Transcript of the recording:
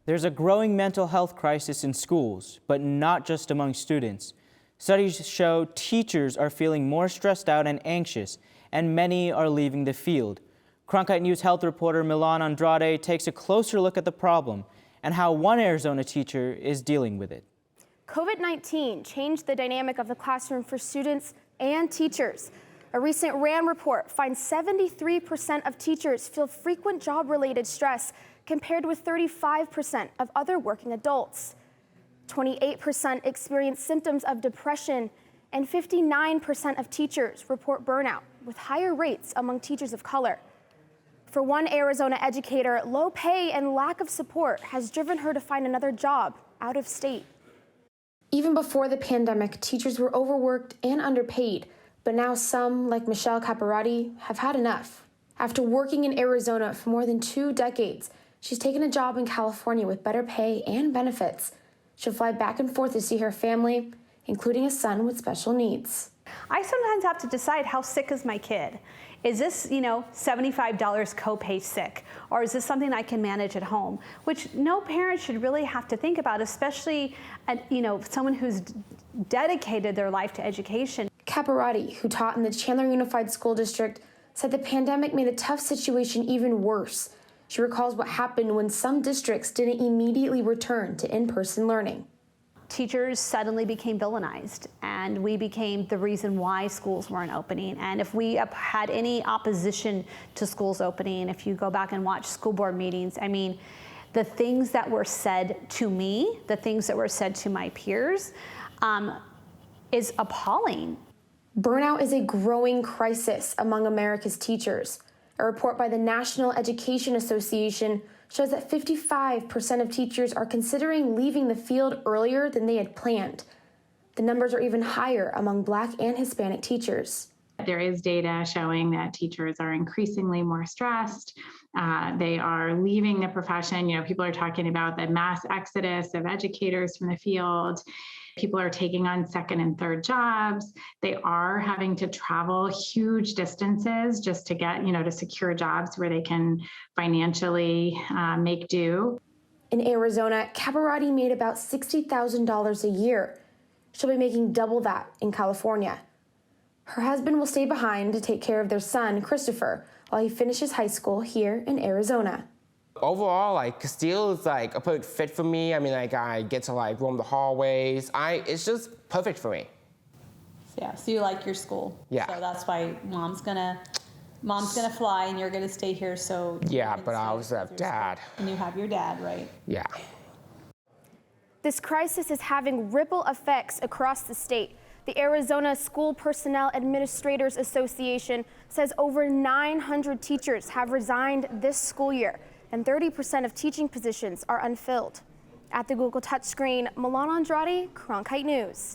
There's a growing mental health crisis in schools, but not just among students. Studies show teachers are feeling more stressed out and anxious, and many are leaving the field. Cronkite News health reporter Milan Andrade takes a closer look at the problem and how one Arizona teacher is dealing with it. COVID-19 changed the dynamic of the classroom for students and teachers. A recent RAND report finds 73% of teachers feel frequent job-related stress, compared with 35% of other working adults. 28% experience symptoms of depression, and 59% of teachers report burnout, with higher rates among teachers of color. For one Arizona educator, low pay and lack of support has driven her to find another job out of state. Even before the pandemic, teachers were overworked and underpaid, but now some, like Michelle Caparati, have had enough. After working in Arizona for more than 2 decades, she's taken a job in California with better pay and benefits. She'll fly back and forth to see her family, including a son with special needs. I sometimes have to decide, how sick is my kid? Is this, $75 copay sick? Or is this something I can manage at home? Which no parent should really have to think about, especially someone who's dedicated their life to education. Caparati, who taught in the Chandler Unified School District, said the pandemic made a tough situation even worse. She recalls what happened when some districts didn't immediately return to in-person learning. Teachers suddenly became villainized, and we became the reason why schools weren't opening. And if we had any opposition to schools opening, if you go back and watch school board meetings, the things that were said to me, the things that were said to my peers, is appalling. Burnout is a growing crisis among America's teachers. A report by the National Education Association shows that 55% of teachers are considering leaving the field earlier than they had planned. The numbers are even higher among Black and Hispanic teachers. There is data showing that teachers are increasingly more stressed. They are leaving the profession. People are talking about the mass exodus of educators from the field. People are taking on second and third jobs. They are having to travel huge distances just to get, to secure jobs where they can financially make do. In Arizona, Caparati made about $60,000 a year. She'll be making double that in California. Her husband will stay behind to take care of their son, Christopher, while he finishes high school here in Arizona. Overall, Castile is a perfect fit for me. I get to roam the hallways. It's just perfect for me. Yeah, so you like your school. Yeah. So that's why mom's gonna fly and you're gonna stay here. So yeah, but I also have dad. And you have your dad, right? Yeah. This crisis is having ripple effects across the state. The Arizona School Personnel Administrators Association says over 900 teachers have resigned this school year, and 30% of teaching positions are unfilled. At the Google touchscreen, Milan Andrade, Cronkite News.